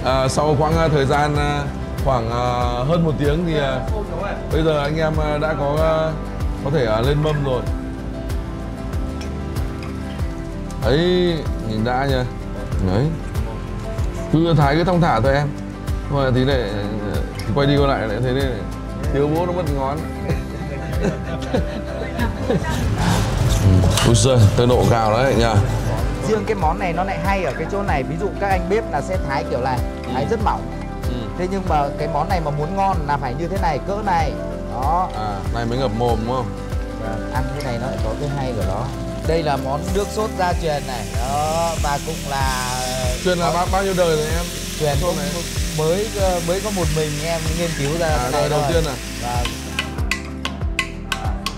Sau quãng thời gian khoảng hơn 1 tiếng thì bây giờ anh em đã có thể lên mâm rồi. Đấy, nhìn đã nha. Đấy. Cứ thái cứ thong thả thôi em. Thôi tí này thì quay đi quay lại lại thế này thiếu bố nó mất ngón. Ui giời, tới độ cao đấy nha. Riêng cái món này nó lại hay ở cái chỗ này, ví dụ các anh bếp là sẽ thái kiểu này, thái rất mỏng. Thế nhưng mà cái món này mà muốn ngon là phải như thế này, cỡ này. Đó. Này mới ngập mồm đúng không? Ăn cái này nó lại có cái hay của nó. Đây là món nước sốt gia truyền này. Đó, và cũng là truyền là bao nhiêu đời rồi em? Truyền cũng mới có một mình em nghiên cứu ra cái này đầu tiên à?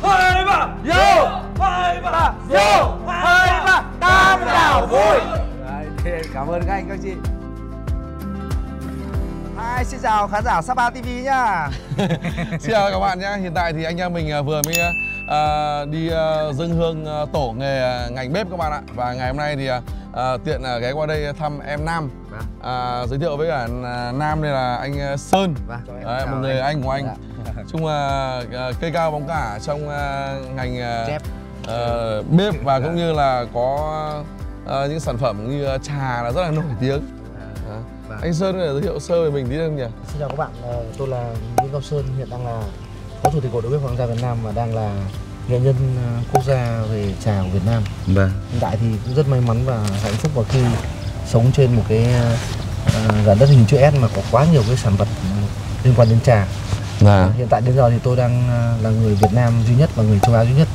Và 2, 3, vô! 2, 3, vô! 2, 3, tam đảo vui! Đấy, cảm ơn các anh các chị. Hi, xin chào khán giả Sapa TV nhá. Xin chào các bạn nhé. Hiện tại thì anh em mình vừa mới đi dâng hương tổ nghề ngành bếp các bạn ạ. Và ngày hôm nay thì tiện ghé qua đây thăm em Nam. Giới thiệu với cả Nam đây là anh Sơn. Đấy, một người anh của anh. Chung là cây cao bóng cả trong ngành bếp và cũng như là có những sản phẩm như trà là rất là nổi tiếng. Anh Sơn có thể giới thiệu sơ về mình tí không nhỉ? Xin chào các bạn, tôi là Nguyễn Cao Sơn, hiện đang là Phó Chủ tịch Hội đầu bếp Hoàng gia Việt Nam và đang là nghệ nhân quốc gia về trà của Việt Nam. Hiện tại thì cũng rất may mắn và hạnh phúc và khi sống trên một cái giải đất hình chữ S mà có quá nhiều cái sản vật liên quan đến trà. Hiện tại đến giờ thì tôi đang là người Việt Nam duy nhất và người châu Á duy nhất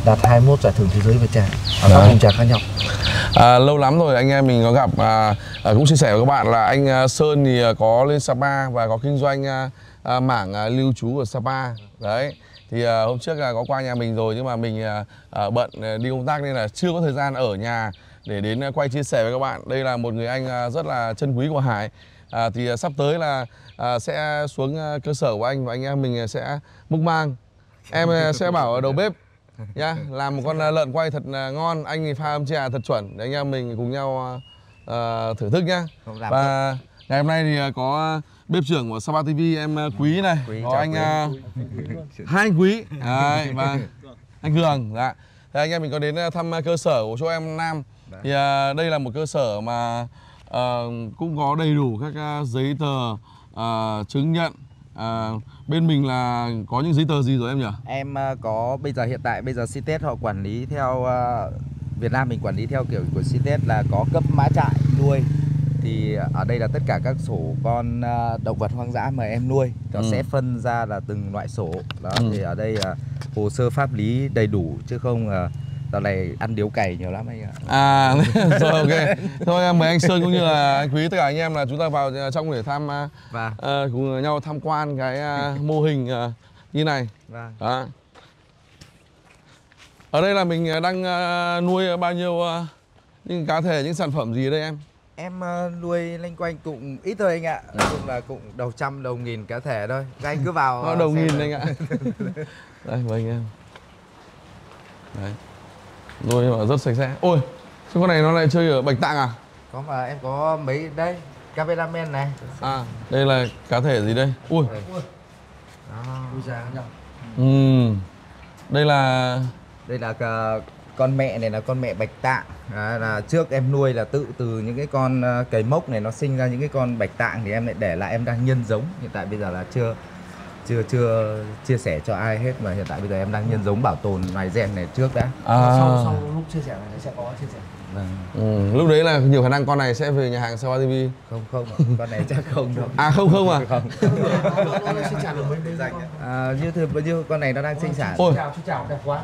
đạt 21 giải thưởng thế giới về trà ở các vùng trà khác nhau. Lâu lắm rồi anh em mình có gặp, cũng chia sẻ với các bạn là anh Sơn thì có lên Sapa và có kinh doanh mảng lưu trú ở Sapa. Đấy, thì hôm trước có qua nhà mình rồi nhưng mà mình bận đi công tác nên là chưa có thời gian ở nhà để đến quay chia sẻ với các bạn. Đây là một người anh rất là chân quý của Hải. Thì sắp tới là sẽ xuống cơ sở của anh và anh em mình sẽ múc mang. Em sẽ bảo ở đầu bếp nhá, làm một con lợn quay thật ngon, anh thì pha âm trà thật chuẩn để anh em mình cùng nhau thưởng thức nhá. Và ngày hôm nay thì có bếp trưởng của Sapa TV em Quý này, có anh hai anh Quý và anh Cường. Dạ. Thì anh em mình có đến thăm cơ sở của chỗ em Nam. Thì đây là một cơ sở mà cũng có đầy đủ các giấy tờ chứng nhận. Bên mình là có những giấy tờ gì rồi em nhỉ? Em có hiện tại CITES họ quản lý theo Việt Nam mình quản lý theo kiểu của CITES là có cấp mã trại nuôi. Thì ở đây là tất cả các sổ con động vật hoang dã mà em nuôi nó sẽ phân ra là từng loại sổ. Đó thì ở đây hồ sơ pháp lý đầy đủ chứ không dạo này ăn điếu cày nhiều lắm anh ạ. Rồi ok. Thôi mời anh Sơn cũng như là anh Quý tất cả anh em là chúng ta vào trong để cùng nhau tham quan cái mô hình như này. Đó. Ở đây là mình đang nuôi bao nhiêu những cá thể, những sản phẩm gì ở đây em? Em nuôi loanh quanh cũng ít thôi anh ạ. Nói chung là cũng đầu trăm đầu nghìn cá thể thôi. Các anh cứ vào đầu nghìn anh ạ. Đây mời anh em. Đấy. Nuôi mà rất sạch sẽ. Ôi, con này nó lại chơi ở Bạch Tạng à? Có mà em có mấy đây, cameraman này. Đây là cá thể gì đây? Ui. Đây là con mẹ này là con mẹ Bạch Tạng. Là trước em nuôi là tự từ những cái con cầy mốc này nó sinh ra những cái con Bạch Tạng thì em lại để lại, em đang nhân giống. Hiện tại bây giờ là chưa chia sẻ cho ai hết mà hiện tại bây giờ em đang nhân giống bảo tồn loài gen này trước đã. Sau lúc chia sẻ này sẽ có chia sẻ. Lúc đấy là nhiều khả năng con này sẽ về nhà hàng Sapa TV. Không, con này chắc không đâu. Không à? Không. Nó sinh sản được mấy như con này nó đang sinh sản. Ôi, chào đẹp quá.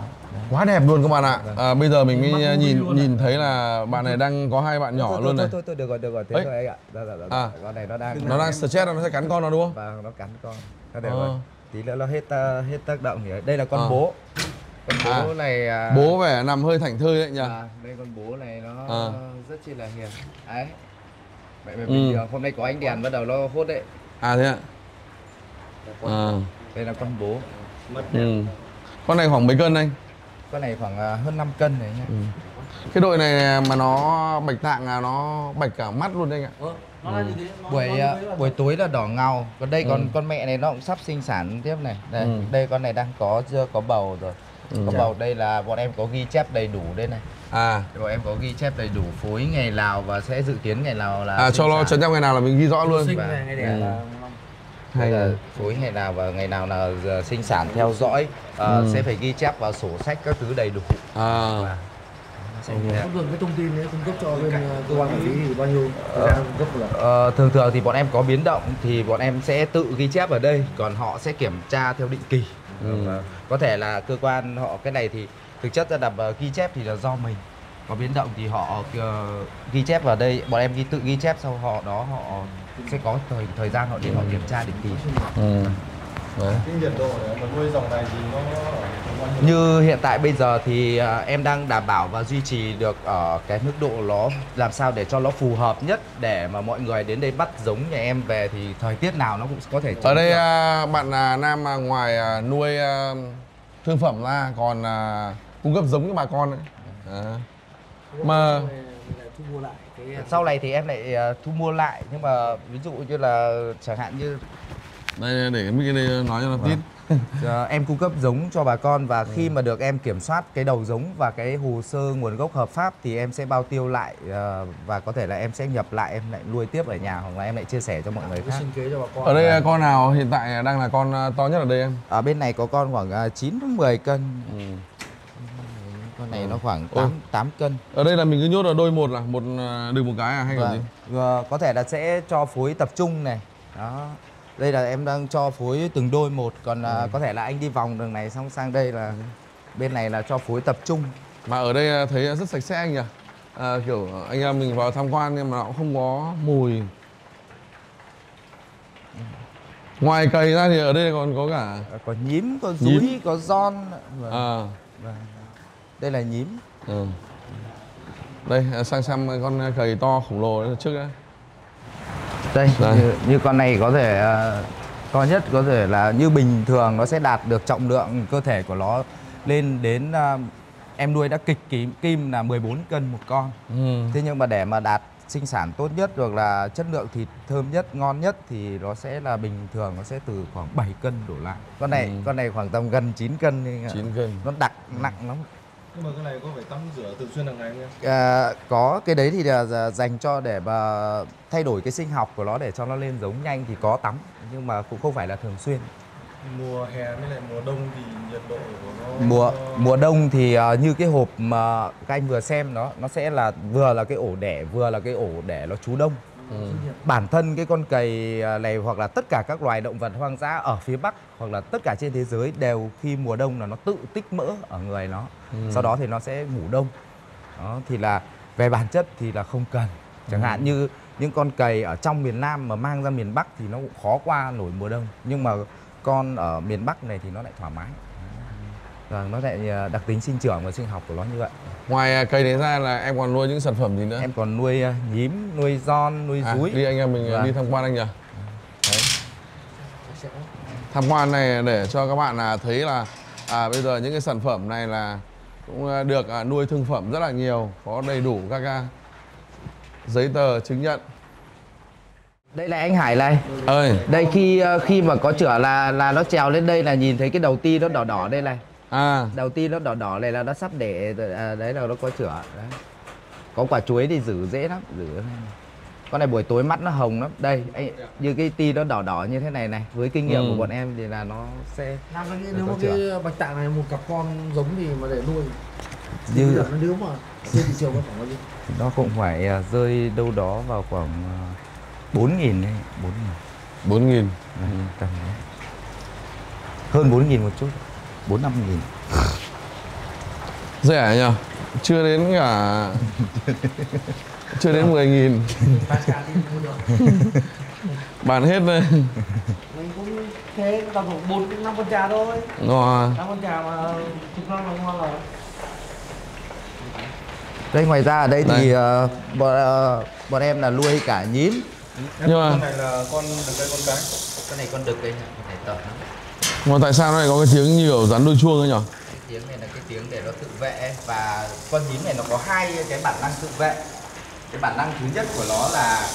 quá đẹp luôn các bạn ạ. Bây giờ mình mới nhìn thấy là bạn này đang có hai bạn nhỏ luôn này. Thôi được rồi thế rồi anh ạ. Con này nó đang stress, nó sẽ cắn con nó đúng không? Vâng, nó cắn con. Được rồi. Tí nữa nó hết tác động thì đây là con bố. Con bố này bố vẻ nằm hơi thảnh thơi đấy nhỉ. Đây con bố này nó rất chi là hiền. Đấy. Vậy mà bình thường hôm nay có ánh đèn bắt đầu nó hốt đấy. Thế ạ. Đây là con bố. Con này khoảng mấy cân anh? Con này khoảng hơn 5 cân này nhá. Cái đội này mà nó Bạch Tạng là nó bạch cả mắt luôn đấy anh ạ. Nó là như thế, buổi tối là đỏ ngầu. Còn đây con mẹ này nó cũng sắp sinh sản tiếp này. Đây, đây con này đang có bầu rồi. Có bầu đây là bọn em có ghi chép đầy đủ đây này. Bọn em có ghi chép đầy đủ phối ngày nào và sẽ dự kiến ngày nào là cho nó chấn trong ngày nào là mình ghi rõ luôn. sinh này, ngày đẻ là hay là phối ngày nào và ngày nào là sinh sản theo dõi, sẽ phải ghi chép vào sổ sách các thứ đầy đủ. thông thường cái thông tin đấy cung cấp cho bên cơ quan quản lý thì bao nhiêu cung cấp một lần? Thường thì bọn em có biến động thì bọn em sẽ tự ghi chép ở đây, còn họ sẽ kiểm tra theo định kỳ. Có thể là cơ quan họ cái này thì thực chất ra là ghi chép thì là do mình, có biến động thì họ ghi chép vào đây, bọn em tự ghi chép, sau họ sẽ có thời gian họ để họ kiểm tra định kỳ. Cái nhiệt độ để mà nuôi dòng này thì nó như hiện tại bây giờ thì em đang đảm bảo và duy trì được ở cái mức độ nó làm sao để cho nó phù hợp nhất, để mà mọi người đến đây bắt giống nhà em về thì thời tiết nào nó cũng có thể ở đây bạn Nam ngoài nuôi thương phẩm ra còn cung cấp giống cho bà con đấy. Mà thu mua lại cái sau này thì em lại thu mua lại, nhưng mà ví dụ như là chẳng hạn như đây để cái đây nói cho nó tít. Em cung cấp giống cho bà con và khi mà được em kiểm soát cái đầu giống và cái hồ sơ nguồn gốc hợp pháp thì em sẽ bao tiêu lại, và có thể là em sẽ nhập lại, em lại nuôi tiếp ở nhà hoặc là em lại chia sẻ cho mọi người khác. sinh kế cho bà con. Ở đây con nào hiện tại đang là con to nhất ở đây em? Ở bên này có con khoảng 9 đến 10 cân. Con này nó khoảng 8 cân. Ở đây là mình cứ nhốt ở đôi một là một đừng một cái hay là gì? Có thể là sẽ cho phối tập trung này. Đó. Đây là em đang cho phối từng đôi một, còn có thể là anh đi vòng đường này xong sang đây là bên này là cho phối tập trung. Mà ở đây thấy rất sạch sẽ anh nhỉ? Kiểu anh em mình vào tham quan nhưng mà nó cũng không có mùi. Ngoài cầy ra thì ở đây còn có cả có nhím, có dúi, có giòn. Đây là nhím. Đây sang xem con cầy to khổng lồ đấy trước đấy. Đây, như con này có thể to nhất có thể là như bình thường nó sẽ đạt được trọng lượng cơ thể của nó lên đến em nuôi đã kịch kim là 14 cân một con. Thế nhưng mà để mà đạt sinh sản tốt nhất hoặc là chất lượng thịt thơm nhất, ngon nhất thì nó sẽ là bình thường nó sẽ từ khoảng 7 cân đổ lại. Con này khoảng tầm gần 9 cân. 9 cân. Nó nặng lắm. Nhưng mà cái này có phải tắm rửa thường xuyên hàng ngày không? Có, cái đấy thì là dành cho để mà thay đổi cái sinh học của nó để cho nó lên giống nhanh thì có tắm, nhưng mà cũng không phải là thường xuyên. Mùa hè với lại mùa đông thì nhiệt độ của nó mùa đông thì như cái hộp mà các anh vừa xem nó sẽ là vừa là cái ổ đẻ vừa là cái ổ đẻ nó trú đông. Bản thân cái con cầy này hoặc là tất cả các loài động vật hoang dã ở phía Bắc hoặc là tất cả trên thế giới đều khi mùa đông là nó tự tích mỡ ở người nó, sau đó thì nó sẽ ngủ đông. Đó thì là về bản chất thì là không cần. Chẳng hạn như những con cầy ở trong miền Nam mà mang ra miền Bắc thì nó cũng khó qua nổi mùa đông, nhưng mà con ở miền Bắc này thì nó lại thoải mái. Nó lại đặc tính sinh trưởng và sinh học của nó như vậy. Ngoài cây đấy ra là em còn nuôi những sản phẩm gì nữa? Em còn nuôi nhím, nuôi giòn, nuôi dúi. Đi anh em mình đi tham quan anh nhỉ? Đấy. Tham quan này để cho các bạn thấy là bây giờ những cái sản phẩm này là cũng được nuôi thương phẩm rất là nhiều, có đầy đủ các giấy tờ chứng nhận. Đây là anh Hải này. Đây khi mà có chửa là nó trèo lên đây là nhìn thấy cái đầu ti nó đỏ đỏ đây này. Đầu ti nó đỏ đỏ này là nó sắp để đấy là nó có chửa. Đấy. Có quả chuối thì giữ dễ lắm, con này buổi tối mắt nó hồng lắm. Đây, như cái ti nó đỏ đỏ như thế này này, với kinh nghiệm của bọn em thì là nó sẽ nếu mà cái bạch tạng này một cặp con giống thì mà để nuôi như nếu mà trên thị trường có khoảng bao nhiêu? Nó cũng phải rơi đâu đó vào khoảng 4.000 đấy, 4.000. Tầm đấy. Hơn 4.000 một chút, 4-5.000. Rẻ nhỉ? Chưa đến cả chưa đến 10.000. Bán hết đây. Mình cũng thế, tầm khoảng 4-5 con trà thôi. 5 con trà mà chục năm là ngon rồi. Đây ngoài ra ở đây thì bọn em là nuôi cả nhím. Nhưng mà con này là con đực hay con cái? Con này con đực đây, con này tợn lắm. mà tại sao nó lại có cái tiếng nhiều rắn đuôi chuông ấy nhỉ? Cái tiếng này là cái tiếng để nó tự vệ, và con nhím này nó có hai cái bản năng tự vệ. Cái bản năng thứ nhất của nó là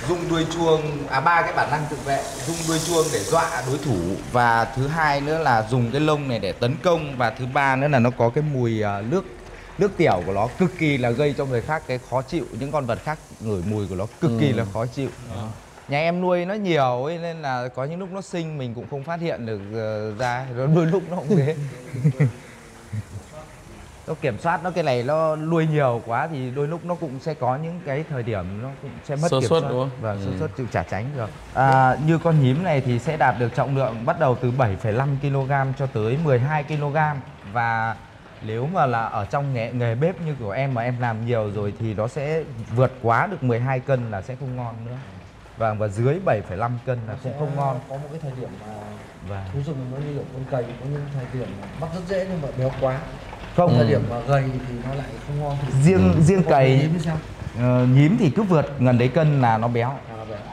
rung đuôi chuông, ba cái bản năng tự vệ, rung đuôi chuông để dọa đối thủ, và thứ hai nữa là dùng cái lông này để tấn công, và thứ ba nữa là nó có cái mùi nước tiểu của nó cực kỳ là gây cho người khác cái khó chịu, những con vật khác ngửi mùi của nó cực kỳ là khó chịu. Nhà em nuôi nó nhiều ấy, nên là có những lúc nó sinh mình cũng không phát hiện được ra, đôi lúc nó cũng thế. Nó kiểm soát nó cái này nó nuôi nhiều quá thì đôi lúc nó cũng sẽ có những cái thời điểm nó cũng sẽ mất kiểm soát, đúng không? Và sơ suất chịu chả tránh được. Như con nhím này thì sẽ đạt được trọng lượng bắt đầu từ 7,5 kg cho tới 12 kg, và nếu mà là ở trong nghề bếp như của em mà em làm nhiều rồi thì nó sẽ vượt quá được 12 cân là sẽ không ngon nữa. Và dưới 7,5 cân là cũng không ngon. Có một cái thời điểm mà thú rừng nó như con cầy, có những thời điểm bắt rất dễ nhưng mà béo quá. Không, thời điểm mà gầy thì nó lại không ngon. Riêng cầy nhím thì cứ vượt gần đấy cân là nó béo.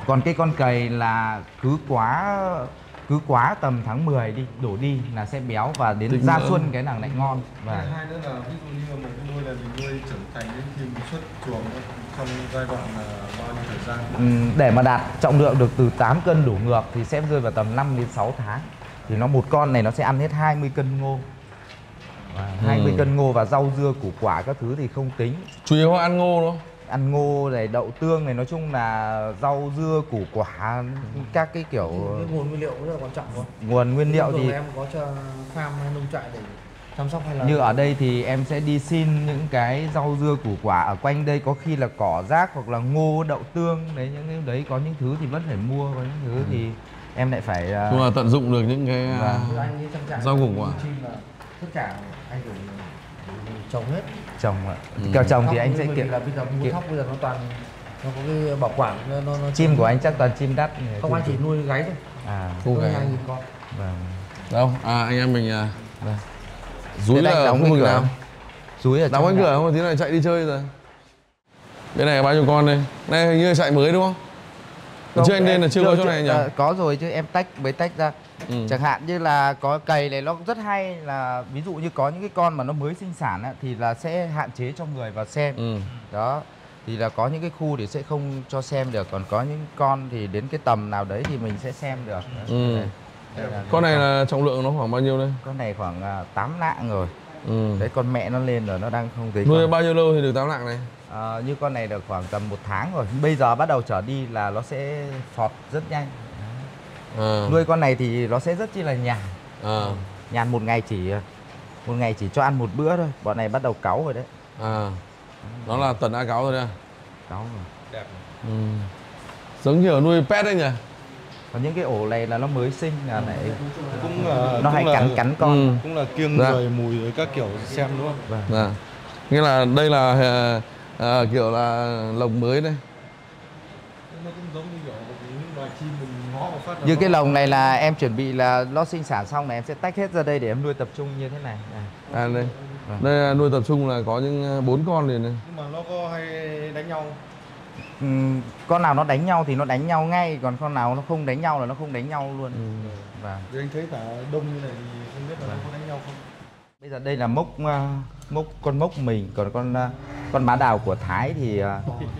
Còn cái con cầy là cứ quá tầm tháng 10 đổ đi là sẽ béo, và đến ra xuân cái nàng lại ngon. Và hai nữa là ví dụ như một cái nuôi là mình nuôi trưởng thành đến khi mình xuất chuồng trong giai đoạn là bao nhiêu thời gian? Để mà đạt trọng lượng được từ 8 cân đổ ngược thì sẽ rơi vào tầm 5 đến 6 tháng. Thì một con này nó sẽ ăn hết 20 cân ngô. 20 cân ngô, và rau dưa củ quả các thứ thì không tính. Chủ yếu ăn ngô đúng không? Ăn ngô này, đậu tương này, nói chung là rau dưa củ quả, các cái kiểu nguồn nguyên liệu rất là quan trọng thôi. Nguồn nguyên liệu thì em có cho farm hay nông trại để chăm sóc hay là như ở đây thì em sẽ đi xin những cái rau dưa củ quả ở quanh đây, có khi là cỏ rác hoặc là ngô đậu tương đấy, những cái đấy có những thứ thì vẫn phải mua, có những thứ thì em lại phải nhưng mà tận dụng được những cái rau củ quả. Tất cả anh phải trồng hết. Trồng ạ. Kèo trồng thì anh sẽ kiện là bây giờ mua thóc bây giờ nó toàn nó có cái bảo quản nó chim của anh chắc toàn chim đắt. Không, anh chỉ nuôi gáy thôi. Nuôi gáy 2.000 con. Vâng. Đâu? Anh em mình vâng. Dúi là đóng khu vực nào? Dúi ở đóng cánh cửa không? Tí này chạy đi chơi rồi. Bên này bao nhiêu con đây? Này hình như chạy mới đúng không? Chưa anh lên là chưa có chỗ này nhỉ? Có rồi chứ, em mới tách ra. Chẳng hạn như là có cầy này nó rất hay là ví dụ như có những cái con mà nó mới sinh sản á, thì là sẽ hạn chế cho người vào xem. Đó. Thì là có những cái khu thì sẽ không cho xem được, còn có những con thì đến cái tầm nào đấy thì mình sẽ xem được. Con này là trọng lượng nó khoảng bao nhiêu đây? Con này khoảng 8 lạng rồi. Đấy, con mẹ nó lên rồi, nó đang không thấy. Nuôi bao nhiêu lâu thì được 8 lạng này? Như con này được khoảng tầm 1 tháng rồi. Bây giờ bắt đầu trở đi là nó sẽ phọt rất nhanh. Nuôi con này thì nó sẽ rất chi là nhàn. Nhàn, một ngày chỉ cho ăn một bữa thôi. Bọn này bắt đầu cáu rồi đấy. Nó là tần đã cáu rồi đấy à? Cáu rồi. Đẹp. Giống kiểu nuôi pet đấy nhỉ? Còn những cái ổ này là nó mới sinh là lại cũng nó hay cắn con. Cũng là kiêng người mùi các kiểu xem đúng không? Vâng. Nghĩa là đây là kiểu là lồng mới đây. Nó cũng giống như kiểu những loài chim mình ngó một phát. Như cái lồng này là em chuẩn bị là nó sinh sản xong này em sẽ tách hết ra đây để em nuôi tập trung như thế này. Đây. Đây là nuôi tập trung là có những 4 con liền này. Nhưng mà nó có hay đánh nhau? Con nào nó đánh nhau thì nó đánh nhau ngay, còn con nào nó không đánh nhau là nó không đánh nhau luôn. Vì anh thấy cả đông như này thì không biết là nó có đánh nhau không? Bây giờ đây là con mốc mình, còn con má đào của Thái thì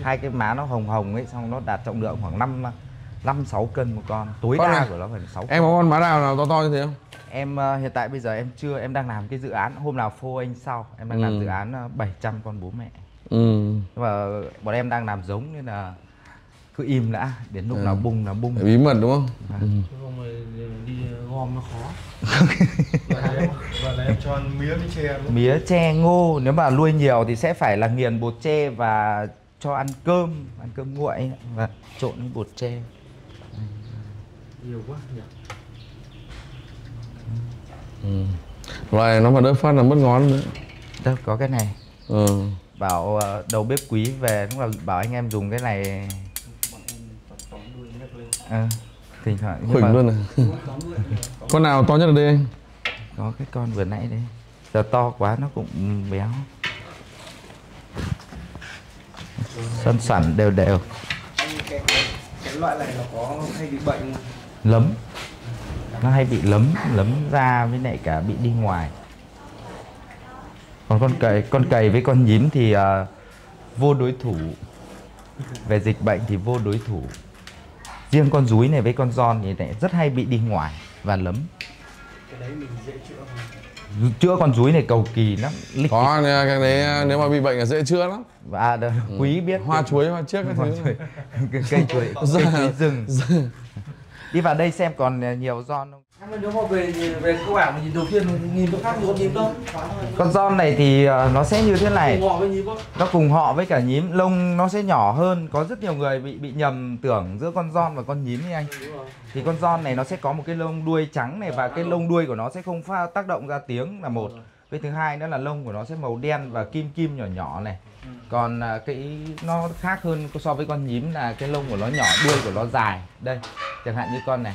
hai cái má nó hồng hồng ấy, xong nó đạt trọng lượng khoảng 5-6 cân một con, tối đa của nó phải 6 cân. Em có con má đào nào to to như thế không? Em hiện tại bây giờ em chưa, em đang làm cái dự án, hôm nào phô anh sau, em đang làm dự án 700 con bố mẹ. Nhưng mà bọn em đang làm giống nên là cứ im đã, đến lúc nào bung là bung. Bí mật đúng không? Không rồi đi gom nó khó. Và là em cho ăn mía với tre luôn. Mía, tre, ngô, nếu mà nuôi nhiều thì sẽ phải là nghiền bột tre và cho ăn cơm nguội và trộn với bột tre. Nhiều quá nhỉ. Loài nó mà đỡ phát là mất ngón nữa. Đâu có cái này. Bảo đầu bếp quý về cũng là bảo anh em dùng cái này. Thỉnh thoảng Khỉnh luôn này. Con nào to nhất ở đây anh? Có cái con vừa nãy đấy. Giờ to quá nó cũng béo. Săn sẵn đều đều. Cái loại này nó có hay bị bệnh không? Lấm. Nó hay bị lấm da với lại cả bị đi ngoài. Còn con cầy với con nhím thì vô đối thủ. Về dịch bệnh thì vô đối thủ. Riêng con dúi này với con giòn thì lại rất hay bị đi ngoài và lấm. Cái đấy mình dễ chữa không? Chữa con dúi này cầu kỳ lắm. Có cái đấy nếu mà bị bệnh là dễ chữa lắm. Và Quý biết Hoa chuối, hoa chiếc cái thứ. Cây chuối rừng. Đi vào đây xem còn nhiều giòn không. Nếu mà về cơ bản thì nhìn đầu tiên nhìn nó khác gì con nhím đâu. Con giòn này thì nó sẽ như thế này. Cùng họ với nhím không? Nó cùng họ với cả nhím, lông nó sẽ nhỏ hơn. Có rất nhiều người bị nhầm tưởng giữa con giòn và con nhím như anh. Thì con giòn này nó sẽ có một cái lông đuôi trắng này, và cái lông đuôi của nó sẽ không tác động ra tiếng là một. Với thứ hai nữa là lông của nó sẽ màu đen và kim kim nhỏ nhỏ này. Còn cái nó khác hơn so với con nhím là cái lông của nó nhỏ, đuôi của nó dài. Đây, chẳng hạn như con này.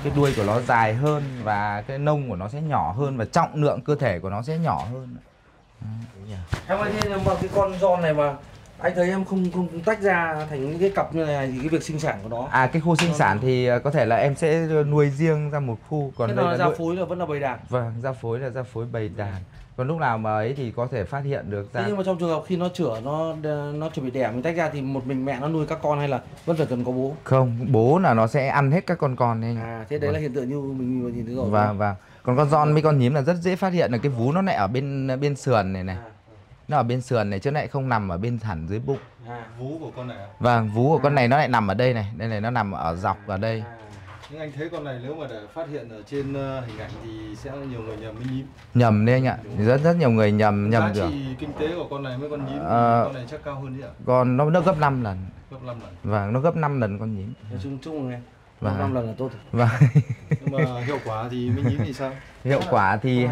Cái đuôi của nó dài hơn và cái nông của nó sẽ nhỏ hơn và trọng lượng cơ thể của nó sẽ nhỏ hơn. Em ơi, thế mà cái con giòn này mà anh thấy em không tách ra thành những cái cặp như này thì cái việc sinh sản của nó. Cái khu sinh sản thì có thể là em sẽ nuôi riêng ra một khu, còn thế đây là là ra phối là vẫn là bầy đàn. Vâng, ra phối là ra phối bầy đàn. Còn lúc nào mà ấy thì có thể phát hiện được ra. Thế nhưng mà trong trường hợp khi nó chữa nó chuẩn bị đẻ mình tách ra thì một mình mẹ nó nuôi các con hay là vẫn phải cần có bố? Không, bố là nó sẽ ăn hết các con đấy anh. Thế đấy là hiện tượng như mình vừa nhìn thấy rồi. Vâng. Còn con giòn với con nhím là rất dễ phát hiện, là cái vú nó lại ở bên sườn này này. Nó ở bên sườn này chứ lại không nằm ở bên thẳng dưới bụng. Vú của con này à? Vâng, vú của con này nó lại nằm ở đây này. Đây này, nó nằm ở dọc ở đây. Nhưng anh thấy con này nếu mà để phát hiện ở trên hình ảnh thì sẽ nhiều người nhầm với nhím. Nhầm đấy anh ạ. Rất nhiều người nhầm Giá được. trị kinh tế của con này với con nhím con này chắc cao hơn đấy ạ? Còn nó gấp 5 lần. Gấp 5 lần. Vâng, nó gấp 5 lần con nhím. Chung này. Vâng. 5 lần là tốt. Vâng. Nhưng mà hiệu quả thì với nhím thì sao? Hiệu quả thì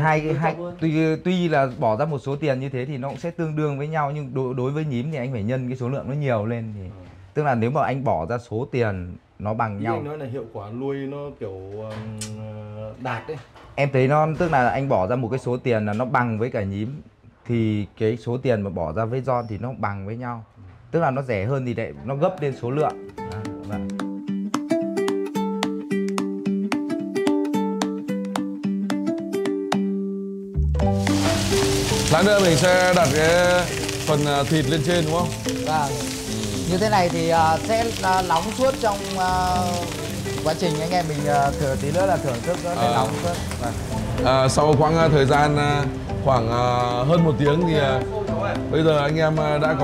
tuy là bỏ ra một số tiền như thế thì nó cũng sẽ tương đương với nhau, nhưng đối với nhím thì anh phải nhân cái số lượng nó nhiều lên thì tức là nếu mà anh bỏ ra số tiền nó bằng nhau. Anh nói là hiệu quả nuôi nó kiểu đạt đấy. Em thấy nó tức là anh bỏ ra một cái số tiền là nó bằng với cả nhím, thì cái số tiền mà bỏ ra với giòn thì nó bằng với nhau. Tức là nó rẻ hơn thì lại nó gấp lên số lượng. Vâng. Lát nữa mình sẽ đặt cái phần thịt lên trên đúng không? Vâng. Như thế này thì sẽ nóng suốt trong quá trình anh em mình thừa tí nữa là thưởng thức nó sẽ nóng suốt. Vâng. Sau quãng thời gian khoảng hơn 1 tiếng thì bây giờ anh em đã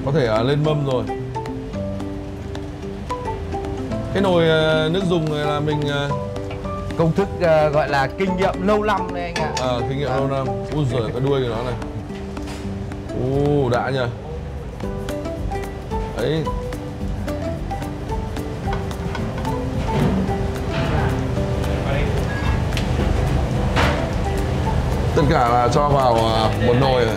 có thể lên mâm rồi. Cái nồi nước dùng này là mình Công thức gọi là kinh nghiệm lâu năm đây anh ạ. kinh nghiệm lâu năm. Ui giời, cái đuôi của nó này. Đã nhờ. Đấy. Tất cả là cho vào một nồi này.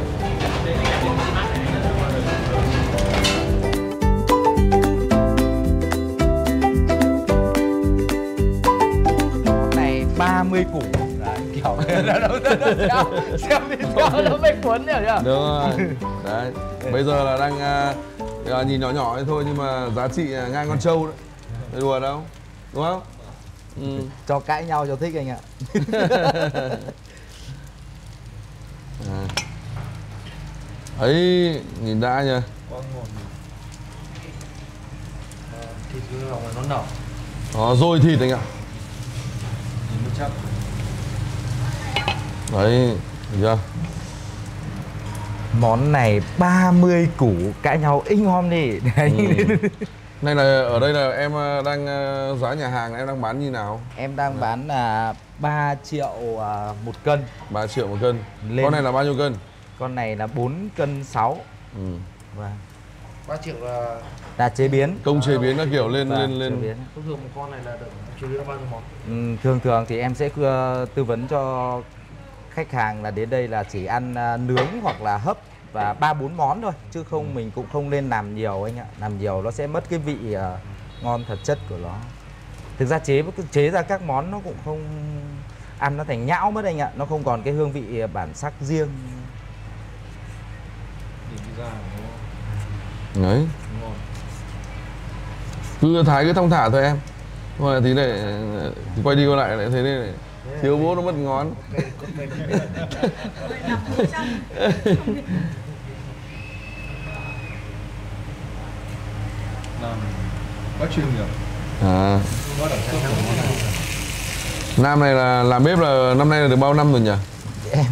Món này 30 củ. Đấy, kiểu xem video nó mới cuốn hiểu chưa? Đúng rồi. Đấy. Bây giờ là đang nhìn nhỏ nhỏ thôi nhưng mà giá trị ngang con trâu đấy. Đấy, đùa đâu. Đúng không? Cho cãi nhau cho thích anh ạ. Ấy, nhìn đã nhờ. Thịt cái lòng này nó nở. Rồi thịt anh ạ. Nhìn nó chắc. Đấy, thấy chưa? Món này 30 củ cãi nhau inh hom đi. Này là ở đây là em đang giá nhà hàng em đang bán như nào? Em đang bán là 3 triệu 1 cân. 3 triệu 1 cân. Lên. Con này là bao nhiêu cân? Con này là 4 cân 6. Vâng. 3 triệu Là chế biến. Công chế biến các kiểu lên. Chế biến. thông thường một con này là được chế biến bao nhiêu món? Thường thì em sẽ tư vấn cho khách hàng là đến đây là chỉ ăn nướng hoặc là hấp và 3-4 món thôi, chứ không mình cũng không nên làm nhiều anh ạ. Làm nhiều nó sẽ mất cái vị ngon thật chất của nó. Thực ra chế ra các món nó cũng không ăn nó thành nhão mất anh ạ, nó không còn cái hương vị bản sắc riêng. Đấy. Cứ thái cứ thong thả thôi em. Rồi tí này thì quay đi quay lại lại thấy đây này. Thiếu bố nó mất ngón. bác chuyên nghiệp. À. Có đẳng cấp của món này. Nam này là làm bếp là năm nay là được bao năm rồi nhỉ? Em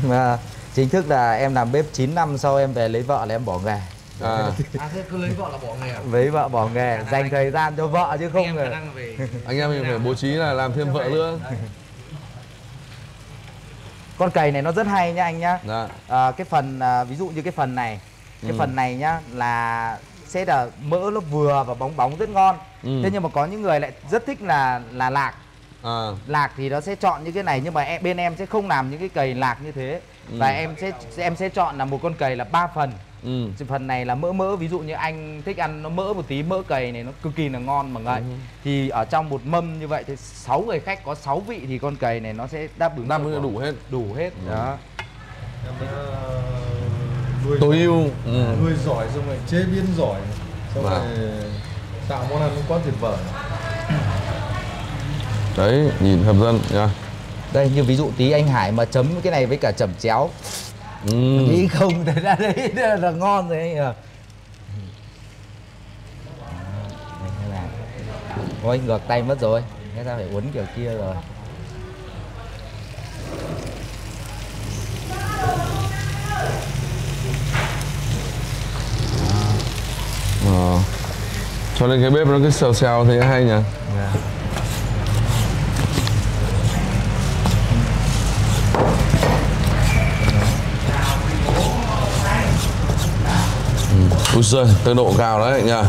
chính thức là em làm bếp 9 năm, sau em về lấy vợ là em bỏ nghề. À. Thế cứ lấy vợ là bỏ nghề à? Lấy vợ bỏ nghề, dành thời gian cho vợ chứ không rồi. Anh em mình phải bố trí là làm thêm vợ nữa. Con cầy này nó rất hay nhá anh nhá. Dạ. Cái phần ví dụ như cái phần này, cái phần này nhá là sẽ là mỡ nó vừa và bóng bóng rất ngon. Thế nhưng mà có những người lại rất thích là lạc. Lạc thì nó sẽ chọn như cái này, nhưng mà bên em sẽ không làm những cái cầy lạc như thế. Và em sẽ chọn là một con cầy là 3 phần. Phần này là mỡ, ví dụ như anh thích ăn nó mỡ một tí, mỡ cầy này nó cực kỳ là ngon mà ngậy. Thì ở trong một mâm như vậy thì 6 người khách có 6 vị thì con cầy này nó sẽ đáp ứng đủ hết. Đó. Em đã nuôi Tối ưu. nuôi giỏi, xong rồi chế biến giỏi, xong rồi tạo món ăn nó quá tuyệt vời. Đấy, nhìn hấp dẫn nha. Đây như ví dụ tí anh Hải mà chấm cái này với cả chẩm chéo. Nghĩ không thấy ra đấy là ngon rồi anh à. Ôi ngược tay mất rồi, nghe ra phải uốn kiểu kia rồi. Cho nên cái bếp nó cứ xèo xèo thế hay nhỉ. Ui giời, tương độ cao đấy nha.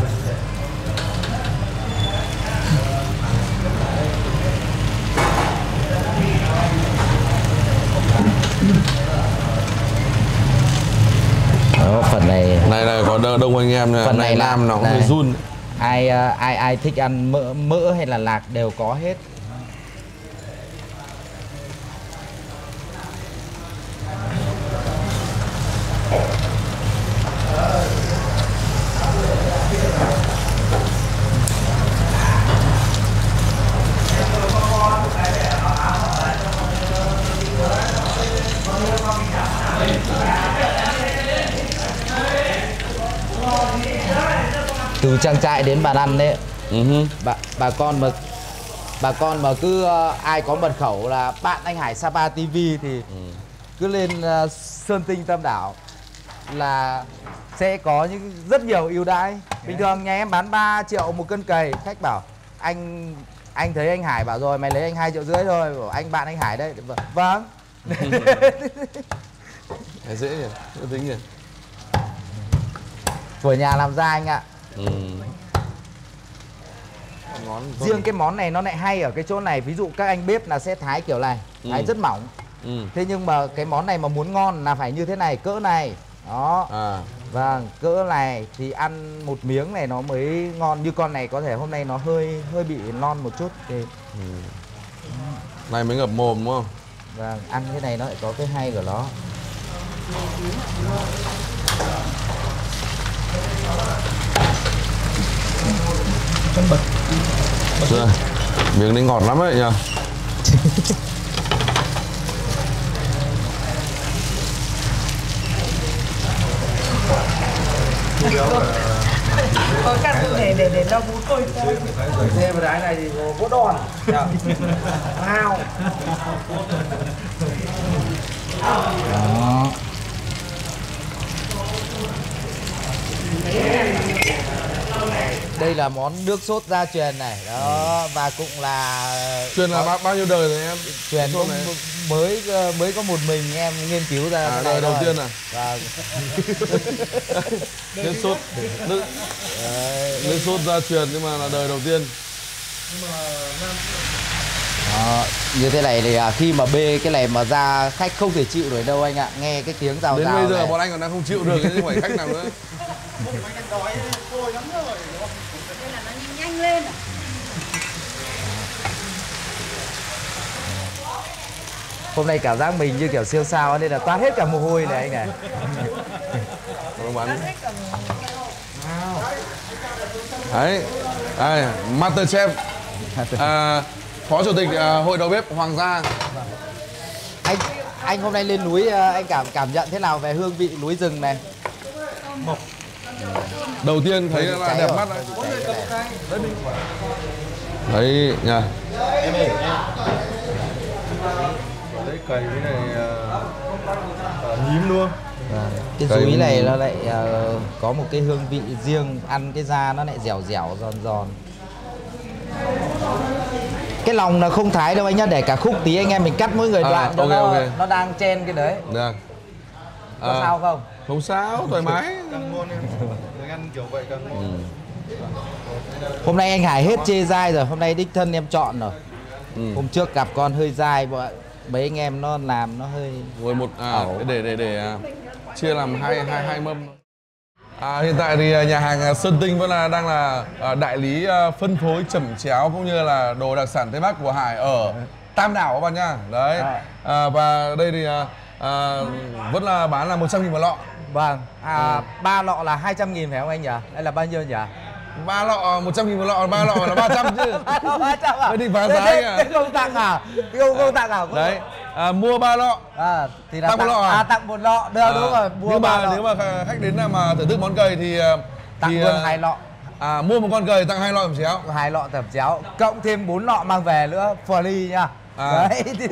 Đó, phần này Này có đông anh em nè, phần này Nam nó cũng hơi run. Ai thích ăn mỡ hay là lạc đều có hết. Từ trang trại đến bàn ăn đấy. Bà con mà cứ ai có mật khẩu là bạn anh Hải Sapa TV thì cứ lên Sơn Tinh Tam Đảo là sẽ có những rất nhiều ưu đãi. Bình thường nhà em bán 3 triệu một cân cầy, khách bảo anh thấy anh Hải bảo rồi mày lấy anh 2,5 triệu thôi, bảo anh bạn anh Hải đây. Vâng. Dễ nhỉ, dễ tính nhỉ. Của nhà làm ra anh ạ. Riêng cái món này nó lại hay ở cái chỗ này, ví dụ các anh bếp là sẽ thái kiểu này, thái rất mỏng. Thế nhưng mà cái món này mà muốn ngon là phải như thế này, cỡ này. Đó. Vâng, cỡ này thì ăn một miếng này nó mới ngon. Như con này có thể hôm nay nó hơi bị non một chút thì này mới ngập mồm đúng không? Vâng, ăn cái này nó lại có cái hay của nó. Rồi, miếng này ngọt lắm đấy nhỉ. Có căn để lau bún tôi thôi. Thêm vào đáy này thì có đòn. Wow. Đó. Đây là món nước sốt gia truyền này. Đó, và cũng là Truyền là bao nhiêu đời rồi em? Truyền cũng mới có một mình em nghiên cứu ra cái đời này đầu thôi. tiên à? Vâng. nước sốt gia truyền nhưng mà là đời đầu tiên. Đó, như thế này thì khi mà bê cái này mà ra khách không thể chịu nổi đâu anh ạ. Nghe cái tiếng rào đến rào bây giờ này. bọn anh còn đang không chịu được chứ không phải khách nào nữa. Nên là nó nhanh lên à? Hôm nay cảm giác mình như kiểu siêu sao nên là toát hết cả mồ hôi này anh này. Bắn. Đấy, đây, Masterchef, Phó Chủ tịch Hội đầu bếp Hoàng gia. Anh hôm nay lên núi anh cảm nhận thế nào về hương vị núi rừng này? Đầu tiên thấy là đẹp mắt đấy. Đấy nha. Đấy cày cái này nhím luôn. Cái dúi này nó lại có một cái hương vị riêng, ăn cái da nó lại dẻo dẻo giòn giòn. Cái lòng là không thái đâu anh nhá, để cả khúc tí anh em mình cắt mỗi người đoạn cho nó đang chen cái đấy. Được. Có sao không? Không sao, thoải mái. Càng ngon em. Người ăn kiểu vậy càng ngon. Hôm nay anh Hải hết chê dai rồi, hôm nay đích thân em chọn rồi. Hôm trước gặp con hơi dai, mấy anh em nó làm nó hơi Rồi một để chia làm hai mâm. Hiện tại thì nhà hàng Sơn Tinh vẫn đang là đại lý phân phối chẩm chéo cũng như là đồ đặc sản Tây Bắc của Hải ở Tam Đảo các bạn nhá. Đấy. Và đây thì vẫn là bán là 100.000 một lọ. Vâng. 3 lọ là 200.000 phải không anh nhỉ? Hay là bao nhiêu nhỉ? 3 lọ 100.000 một lọ, 3 lọ là 300 chứ. 300 à? Mới định phá giá à? Thế không tặng à? Không tặng à? Đấy. Mua 3 lọ. Thì là tặng một lọ à? Tặng 1 lọ. Được đúng rồi. Nhưng mà nếu mà khách đến mà thưởng thức món cầy thì tặng luôn 2 lọ. Mua một con cầy tặng 2 lọ chẩm chéo. 2 lọ chẩm chéo, cộng thêm 4 lọ mang về nữa, free nha. Đấy thì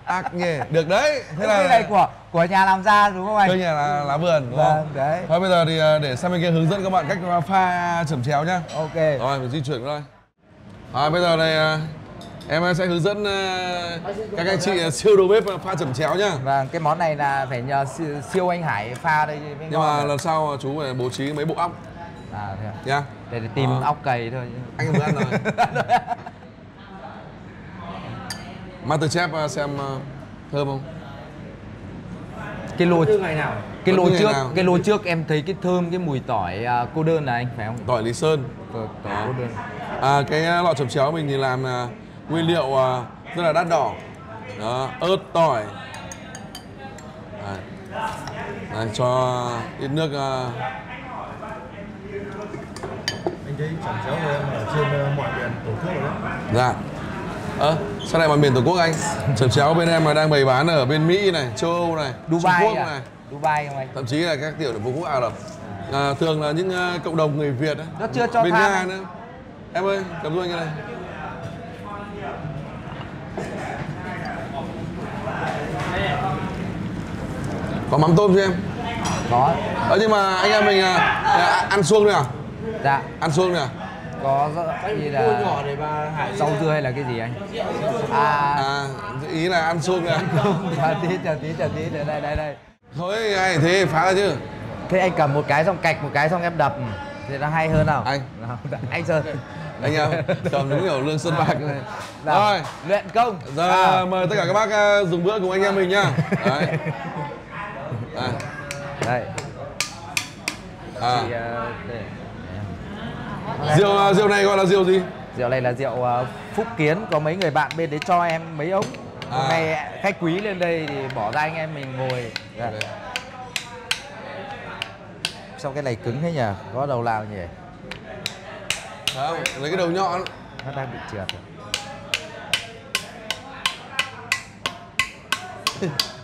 ác nhỉ, được đấy. Thế là cái này của nhà làm ra đúng không anh? Cây nhà lá vườn đúng không? Đấy. Thôi bây giờ thì để sang bên kia hướng dẫn các bạn cách pha chẩm chéo nhá. Ok. Rồi mình di chuyển thôi. Bây giờ này em sẽ hướng dẫn các anh chị siêu đầu bếp pha chẩm chéo nhá. Vâng, cái món này là phải nhờ siêu anh Hải pha đây mới nhưng ngon. mà lần sau chú phải bố trí mấy bộ óc nhá. Để tìm óc cầy thôi. Anh vừa ăn rồi. Masterchef xem thơm không? Cái lô trước em thấy cái thơm cái mùi tỏi cô đơn là anh phải không? Tỏi Lý Sơn. Tỏi cô đơn. Cái lọ chẩm chéo mình thì làm nguyên liệu rất là đắt đỏ. Đó, ớt, tỏi. Đấy, cho ít nước. Anh thấy chẩm chéo của em ở trên mọi miền Tổ quốc rồi đấy. Dạ. Sao lại mọi miền Tổ quốc anh? Chẩm chéo bên em mà đang bày bán ở bên Mỹ này, châu Âu này, Dubai Trung Quốc này, Dubai không anh? thậm chí là các tiểu vương quốc Ả Rập. Thường là những cộng đồng người Việt ấy. Nó chưa cho bên than Nga nữa. Em ơi, cầm giúp anh cái này. Có mắm tôm cho em? Có. Nhưng mà anh em mình ăn suông nữa à? Dạ. Ăn suông nữa à? Có gì là nhỏ để bà Hải rau dưa hay là cái gì anh? Ý là ăn suông à? Chờ tí, đây. Thôi anh thế phá ra chứ. Thế anh cầm một cái xong cạch một cái xong em đập thì nó hay hơn nào? Anh Sơn. Anh em cầm đúng kiểu Lương Sơn Bạc này. Rồi, luyện công. Giờ mời tất cả các bác dùng bữa cùng anh em mình nhá. Đấy. Đây. Rượu này gọi là rượu gì? Rượu này là rượu Phúc Kiến, có mấy người bạn bên đấy cho em mấy ống. Hôm nay khách quý lên đây thì bỏ ra anh em mình ngồi. Sao cái này cứng thế nhỉ? Có đầu nào nhỉ? Không, lấy cái đầu nhọn. Nó đang bị trượt.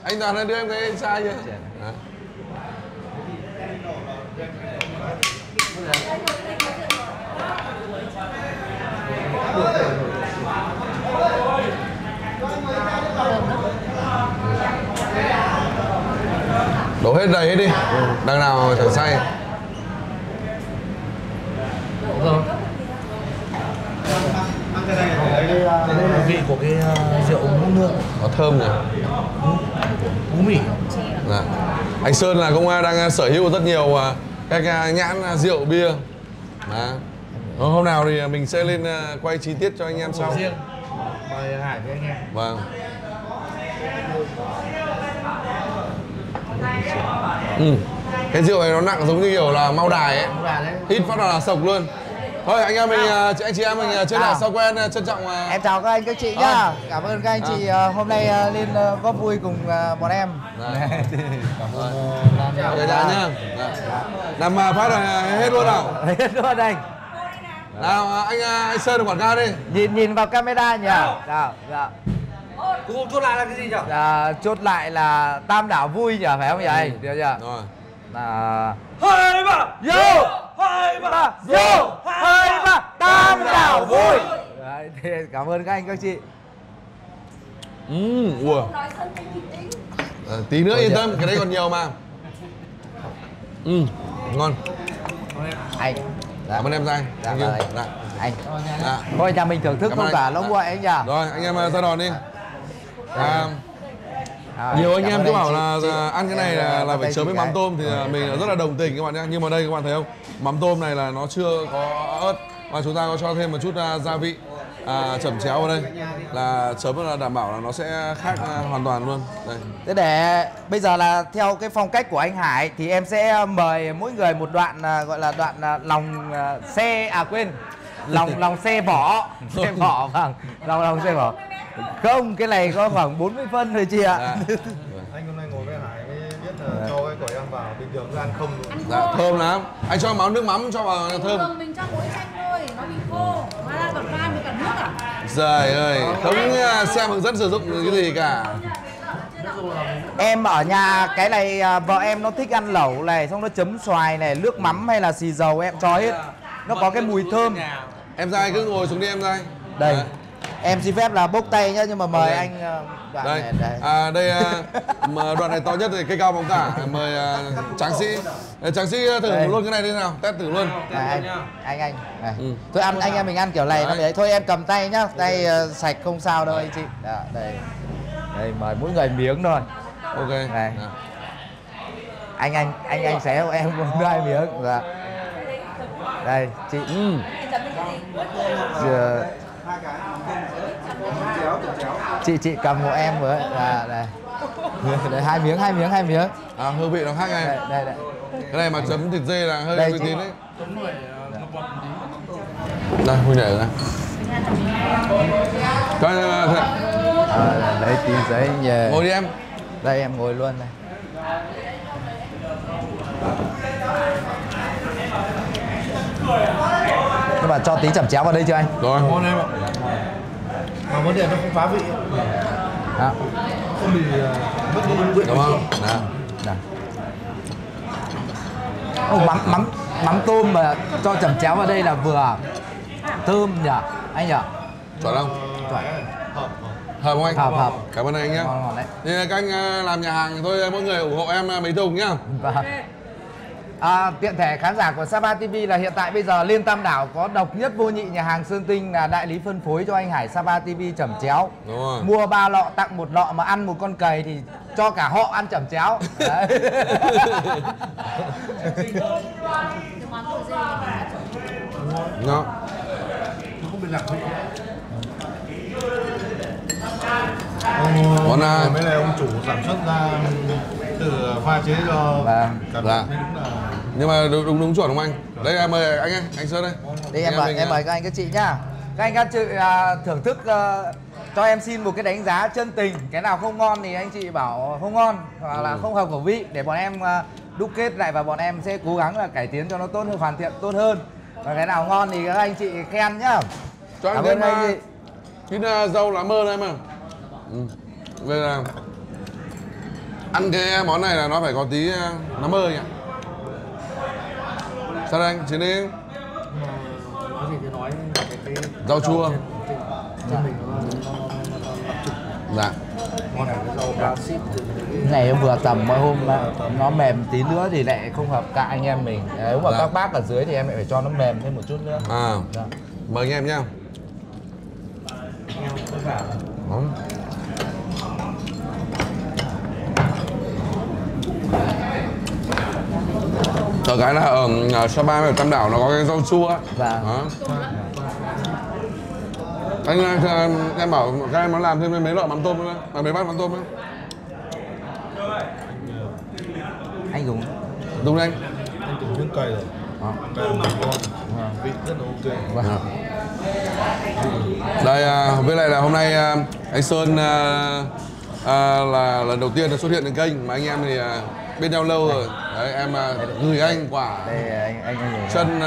Anh Toàn đưa em cái anh sai chưa? Đổ hết đầy hết đi. Đằng nào thử say. đây là vị của cái rượu ngũ nương. Có thơm nhỉ? Cú mì. Dạ. Anh Sơn là cũng đang sở hữu rất nhiều các nhãn rượu bia. Hôm nào thì mình sẽ lên quay chi tiết cho anh em sau. Riêng. Mời Hải với anh em. Vâng. Cái rượu này nó nặng giống như kiểu là Mao Đài ấy. Hít phát là sộc luôn. Thôi anh em mình, anh chị em mình chơi lại sau quen, trân trọng. Em chào các anh các chị nhá. Cảm ơn các anh chị hôm nay lên góp vui cùng bọn em. Cảm ơn Nam nhá. Làm phát rồi hết luôn nào? Hết luôn anh. Nào anh Sơn quảng cáo đi. Nhìn vào camera nhỉ. Dạ. Chốt lại là cái gì nhỉ? Chốt lại là Tam Đảo vui nhỉ, phải không vậy? Được chưa? Rồi. 2 3 vô 2 3 vô 2 3 tam đảo vui. Đấy, thì cảm ơn các anh các chị. Ủa. Tí nữa yên tâm, cái đấy còn nhiều mà. Ngon. Anh. Cảm ơn em Giang. Dạ, Thank you. vâng. Dạ. Anh. Dạ. Thôi nhà mình thưởng thức Cảm không ơn cả anh. lông quậy anh nhỉ. Rồi, anh em ra đòn đi. Rồi, Nhiều anh cảm em ơn cứ bảo chị. là ăn cái này là phải chấm với mắm tôm thì mình rất là đồng tình các bạn nhé. Nhưng mà đây các bạn thấy không? Mắm tôm này là nó chưa có ớt và chúng ta có cho thêm một chút gia vị chẩm chéo vào đây là chấm là đảm bảo là nó sẽ khác hoàn toàn luôn. Đây. Thế để bây giờ là theo cái phong cách của anh Hải thì em sẽ mời mỗi người một đoạn gọi là đoạn lòng xe lòng xe vỏ. Xe vỏ vâng, lòng xe vỏ. Không, cái này có khoảng 40 phân thôi chị ạ. Dạ. Anh hôm nay ngồi với Hải mới biết là cho cái quả em vào, bình thường cứ ăn không luôn. Dạ, thơm lắm. Anh cho nước mắm cho vào thơm. Thường mình cho muối chanh thôi, nó bị khô. Mà ra còn pha với cả nước à? Trời ơi, không xem hướng dẫn sử dụng cái gì cả. Em ở nhà cái này vợ em nó thích ăn lẩu này, xong nó chấm xoài này, nước mắm hay là xì dầu em cho hết. Nó có cái mùi thơm. Em Giai cứ ngồi xuống đi em Giai. Đây. Đấy. Em xin phép là bốc tay nhá, nhưng mà mời Ok. anh đoạn Đây, này đây. đây mà đoạn này to nhất thì cây cao bóng cả. Mời Tráng Sĩ. Tráng Sĩ thử Đây. luôn cái này đi nào, test thử luôn. Này, anh này. Thôi ăn anh em mình ăn kiểu này nó đấy. Thôi em cầm tay nhá, tay sạch không sao đâu anh chị. Đó, đây. Đây mời mỗi người miếng thôi. Ok. Này. Dạ. Anh xé hộ em một hai miếng. Dạ. Đây, chị. Giờ... Chị cầm hộ em với. Đây. Đây hai miếng. Hương vị nó khác ngay. Đây. Cái này mà chấm thịt dê là hơi Đây, uy chị. tín đấy. Đây, Huy nhảy ra. Cho Lấy tí giấy về. ngồi đi em. Đây em ngồi luôn này. Nhưng mà cho tí chẩm chéo vào đây chưa anh? Rồi. Ngon em ạ. Mà vấn đề nó không phá vị, Đó. không bị mất đi vị. Đúng không? Đó. Này. Mắm tôm mà cho chẩm chéo vào đây là vừa thơm nhỉ anh nhỉ? Chuẩn không? Chuẩn. Hợp không anh? Hợp. Cảm ơn anh nhé. Ngon đấy. Thì các anh làm nhà hàng thì thôi mỗi người ủng hộ em mấy thùng nhá. Vâng. Tiện thể khán giả của Sapa TV là hiện tại bây giờ Liên Tam Đảo có độc nhất vô nhị nhà hàng Sơn Tinh là đại lý phân phối cho anh Hải Sapa TV chẩm chéo. Đúng rồi. Mua 3 lọ tặng 1 lọ mà ăn một con cầy thì cho cả họ ăn chẩm chéo. Đấy. Nó. Không bị lạc vị. Món Mấy này ông chủ sản xuất ra từ pha chế cho Vâng. cả Dạ. thấy đúng là Nhưng mà đúng chuẩn không anh? Đây là mời anh Sơn đây. Đây em mời các anh các chị nhá. Các anh các chị thưởng thức cho em xin một cái đánh giá chân tình. Cái nào không ngon thì anh chị bảo không ngon hoặc là không hợp khẩu vị để bọn em đúc kết lại và bọn em sẽ cố gắng là cải tiến cho nó tốt hơn, hoàn thiện tốt hơn. Và cái nào ngon thì các anh chị khen nhá. Cho anh Cảm thêm ơn anh chị. cái rau lá mơ này mà. Vậy là ăn cái món này là nó phải có tí lá mơ nhỉ? Sao đây anh? Chiến đi. Cái gì thì nói cái Rau chua. trên mình nó Dạ. ngon này cái rau basit Cái này em vừa tầm mỗi hôm nó mềm tí nữa thì lại không hợp cả anh em mình. Nếu mà Dạ. các bác ở dưới thì em lại phải cho nó mềm thêm một chút nữa. Dạ. Mời anh em nhá. Đó. Ở cái là ở Sapa và Tam Đảo nó có cái rau chua. Vâng. Đó. Em bảo các em nó làm thêm mấy loại mắm tôm nữa, mấy bát mắm tôm nữa. Anh dùng. Đúng đấy anh từng miếng cay rồi. Cay là ngon, vị rất là ok. Vâng. Đây với lại là hôm nay anh Sơn là lần đầu tiên xuất hiện trên kênh mà anh em thì bên nhau lâu rồi. Đấy em gửi anh quả Đây anh dùng. chân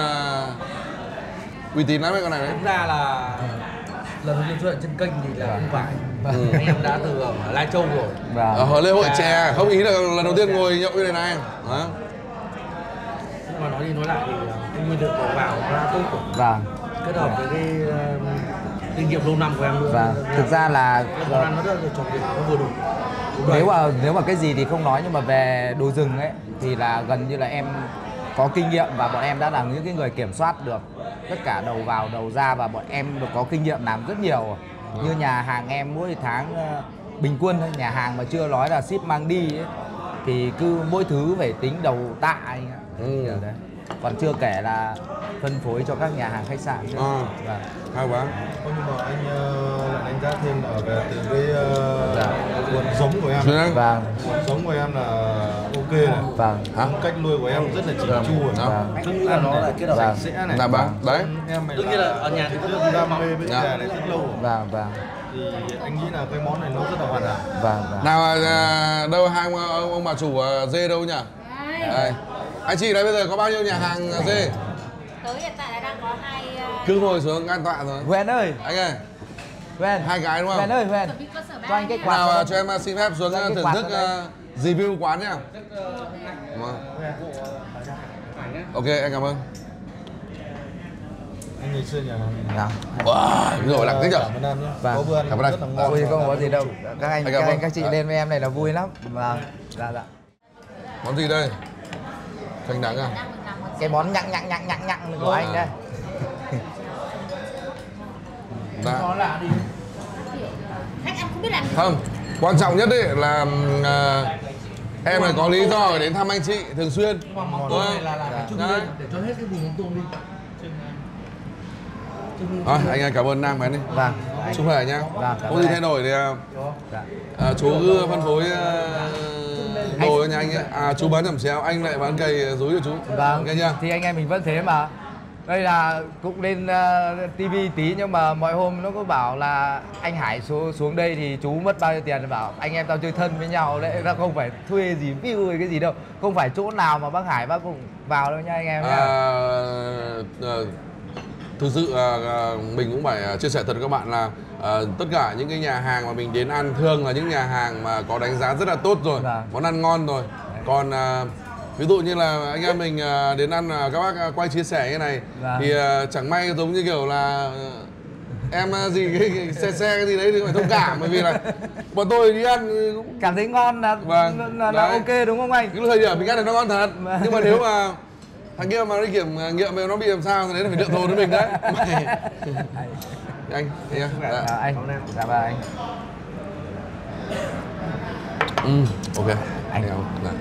uy tín lắm cái con này đấy. Thực ra là lần đầu tiên xuất hiện trên kênh thì là không phải. Anh em đã từ ở Lai Châu rồi. Vâng. Ở lễ hội chè không ý là lần đầu tiên ngồi nhậu như thế này. Đó. nói lại thì cái nguyên liệu đầu vào ra tốt của Vâng. kết hợp với cái kinh nghiệm lâu năm của em nữa. Vâng. Thực ra là cái món ăn nó rất là tròn vẹn, nó vừa đủ. nếu mà cái gì thì không nói, nhưng mà về đồ rừng ấy thì là gần như là em có kinh nghiệm và bọn em đã là những cái người kiểm soát được tất cả đầu vào đầu ra, và bọn em được có kinh nghiệm làm rất nhiều. Như nhà hàng em mỗi tháng bình quân thôi, nhà hàng mà chưa nói là ship mang đi ấy, thì cứ mỗi thứ phải tính đầu tạ anh ạ. Đấy. Còn chưa kể là phân phối cho các nhà hàng khách sạn nữa. Vâng. Hay quá. Nhưng mà anh lại đánh giá thêm là về từ cái nguồn giống của em. Vâng. Nguồn giống của em là ok này. Vâng. Cách nuôi của em rất là chỉn chu rồi. Vâng. Tôi nghĩ là nó là kết hợp Vâng. Sạch sẽ này. Là bạn đấy. Em mày Tất nhiên là ở nhà thì rất đam mê với gà này rất lâu rồi. Vâng. Vâng. Thì anh nghĩ là cái món này nó rất là hoàn hảo. Vâng. Vâng. Nào đâu hai ông bà chủ dê đâu nhỉ? Đây. Anh chị đấy, bây giờ có bao nhiêu nhà hàng dê? Tới hiện tại là đang có 2 Cứ ngồi xuống an toàn rồi. Huyền ơi, Anh ơi, Huyền. 2 cái đúng không? Huyền ơi, Huyền. chuẩn bị cơ sở Cho anh cái quạt. Nào cho em xin phép xuống Cho anh cái thưởng quạt thức vào đây. review quán nhá. Ok, anh cảm ơn. Anh ngày xưa nhà hàng. Wow, rồi lặng thế nhở? Cảm ơn em nhé. Vâng. Có bữa ăn Cảm ơn anh. rất là ngon. Ôi không có gì đâu. Các anh, cảm ơn. các chị lên với em này là vui lắm. Vâng. Dạ. Món gì đây? Canh đắng à? Cái món nhặng của anh đây. Dạ. khách ăn không biết làm gì. Không, quan trọng nhất đấy là em này có lý do để đến thăm anh chị thường xuyên. món Đúng này không? là phải chung Đấy. lên để cho hết cái vùng mắm tôm đi. Rồi, anh ơi, cảm ơn Nam cái đi. Vâng. Chúc khỏe nhá. Vâng, cảm Có ơn gì anh. thay đổi thì Dạ. chú cứ phân phối đồ cho nhà anh ấy. Chú bán chẩm chéo, anh lại bán cây dối cho chú. Vâng. Ok chưa? Thì anh em mình vẫn thế mà. Đây là cũng lên TV tí, nhưng mà mọi hôm nó có bảo là anh Hải xuống đây thì chú mất bao nhiêu tiền, thì bảo anh em tao chơi thân với nhau đấy, nó không phải thuê gì view hay cái gì đâu, không phải chỗ nào mà bác Hải bác cũng vào đâu nha anh em nhá. Thực sự mình cũng phải chia sẻ thật với các bạn là tất cả những cái nhà hàng mà mình đến ăn thường là những nhà hàng mà có đánh giá rất là tốt rồi, Vâng. món ăn ngon rồi. Còn ví dụ như là anh em mình đến ăn các bác quay chia sẻ như này Vâng. thì chẳng may giống như kiểu là em gì cái xe cái gì đấy thì phải thông cảm, bởi vì là bọn tôi đi ăn cũng Cảm thấy ngon là Vâng, là đấy. ok đúng không anh? cái thời điểm mình ăn thì nó ngon thật, Vâng. nhưng mà nếu mà thằng kia mà đi kiểm nghiệm mà nó bị làm sao thì đấy là phải đợi thồn với mình đấy. Anh nhá. Dạ, anh. Dạ vâng anh. Ok. Anh. Dạ.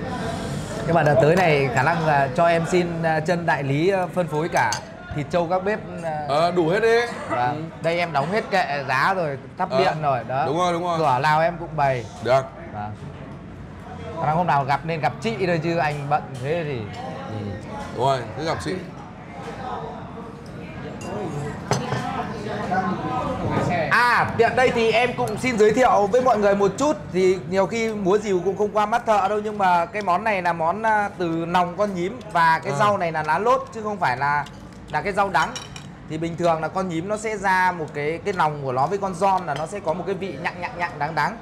Nhưng mà đợt tới này khả năng là cho em xin chân đại lý phân phối cả thịt trâu các bếp. Đủ hết đi. Vâng. Đây em đóng hết kệ giá rồi, tắp điện rồi đó. Đúng rồi. Cửa nào em cũng bày. Được. Vâng. Khả năng hôm nào gặp nên gặp chị thôi, chứ anh bận thế thì. Đúng rồi, cứ gặp chị. Tiện đây thì em cũng xin giới thiệu với mọi người một chút. Thì nhiều khi múa rìu cũng không qua mắt thợ đâu, nhưng mà cái món này là món từ nòng con nhím. Và cái rau này là lá lốt chứ không phải là cái rau đắng. Thì bình thường là con nhím nó sẽ ra một cái nòng của nó với con giòn là nó sẽ có một cái vị nhặng đắng.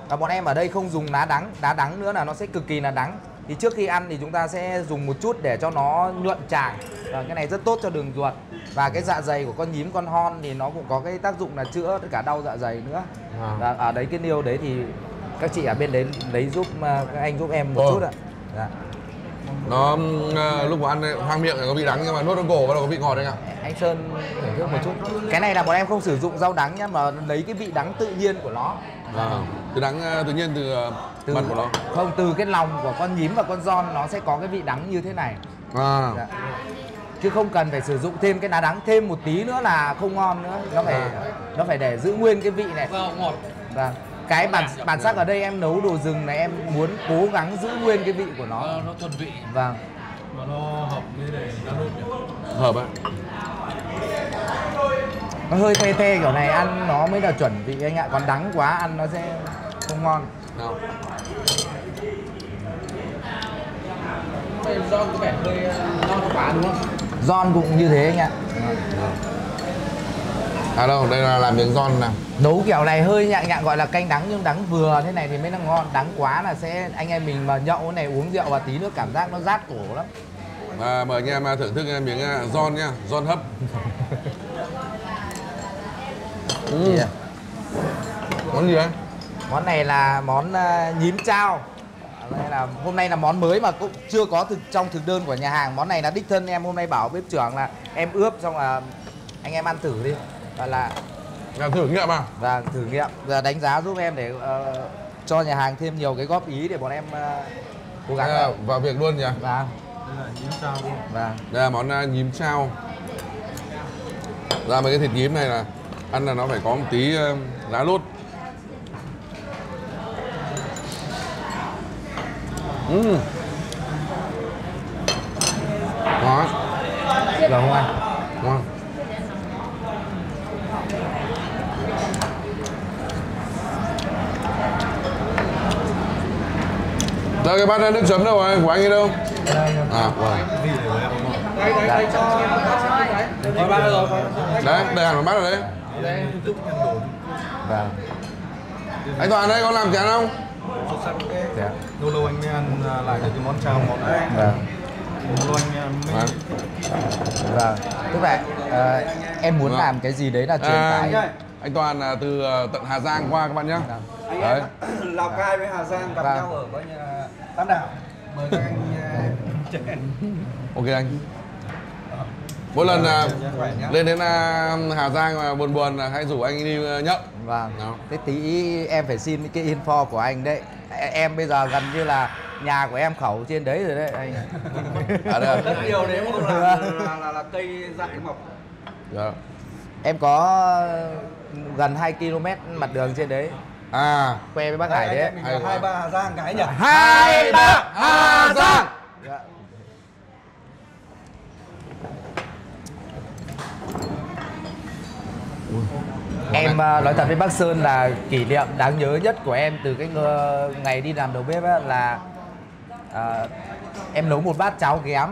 Và bọn em ở đây không dùng đá đắng nữa là nó sẽ cực kỳ là đắng. Thì trước khi ăn thì chúng ta sẽ dùng một chút để cho nó nhuận tràng. Và cái này rất tốt cho đường ruột. Và cái dạ dày của con nhím, con hon thì nó cũng có cái tác dụng là chữa tất cả đau dạ dày nữa. Và ở đấy cái niêu đấy thì các chị ở bên đấy lấy giúp các anh giúp em một chút ạ. Dạ. Nó lúc mà ăn hoang miệng thì có vị đắng, nhưng mà nuốt trong cổ bắt đầu có vị ngọt anh ạ. Anh Sơn thưởng thức một chút. Cái này là bọn em không sử dụng rau đắng nhá, mà lấy cái vị đắng tự nhiên của nó. Từ đắng tự nhiên từ mật của nó. Không, từ cái lòng của con nhím và con giòn nó sẽ có cái vị đắng như thế này. Dạ. Chứ không cần phải sử dụng thêm cái đá đắng thêm một tí nữa là không ngon nữa. Nó phải để giữ nguyên cái vị này. Ngọt. Vâng. Cái bản sắc ở đây em nấu đồ rừng này em muốn cố gắng giữ nguyên cái vị của nó. Nó thuần vị. Vâng. Mà nó hợp với để nó nốt nhỉ? Hợp ạ. Nó hơi the kiểu này ăn nó mới là chuẩn vị anh ạ. Còn đắng quá ăn nó sẽ không ngon. Nào. Giòn có vẻ hơi non quá đúng không? Giòn cũng như thế anh ạ. Đâu, đây là làm miếng giòn nào. Nấu kiểu này hơi nhặng gọi là canh đắng, nhưng đắng vừa thế này thì mới là ngon. Đắng quá là sẽ anh em mình mà nhậu này uống rượu và tí nữa cảm giác nó rát cổ lắm. Và mời anh em thưởng thức miếng giòn nha, giòn hấp. Món gì đấy? Món này là món nhím chao. Đây là hôm nay là món mới mà cũng chưa có trong thực đơn của nhà hàng. Món này là đích thân em hôm nay bảo bếp trưởng là em ướp xong là anh em ăn thử đi. Và là thử nghiệm à? Và thử nghiệm, giờ đánh giá giúp em để cho nhà hàng thêm nhiều cái góp ý để bọn em cố gắng vào việc luôn nhỉ? Vâng. Đây là nhím chao luôn. Vâng. Đây là món nhím chao. Ra mấy cái thịt nhím này là ăn là nó phải có một tí lá lốt. Ngon. Rồi không anh? Ngon. Đây cái bát nước chấm đâu rồi? Của anh ấy đâu? À, vâng. Đây cho rồi bác rồi. Đấy, để hẳn một bát ở đấy. Vâng. Anh Toàn đây có làm chén không? Xuất sắc. Lâu lâu anh mới ăn lại được cái món chao món đấy. Vâng. Lâu anh mới Vâng. Tức là em muốn làm cái gì đấy là truyền tải. Anh Toàn từ tận Hà Giang qua các bạn nhé. Anh Đấy. em Lào Cai với Hà Giang gặp nhau ở coi như là Tam Đảo. Mời các anh Ok anh. Mỗi lần lên đến Hà Giang mà buồn buồn là hãy rủ anh đi nhậu. Vâng. Thế tí em phải xin cái info của anh đấy. Em bây giờ gần như là nhà của em khẩu trên đấy rồi đấy anh. Rất nhiều đấy là cây dại mọc. Dạ. Em có gần 2 km mặt đường trên đấy. À, Khoe với bác Hải đấy. 23 Hà Giang cái nhỉ? 23 Hà Giang. Dạ. Em nói thật với bác Sơn là kỷ niệm đáng nhớ nhất của em từ cái ngày đi làm đầu bếp á, là em nấu một bát cháo ghém.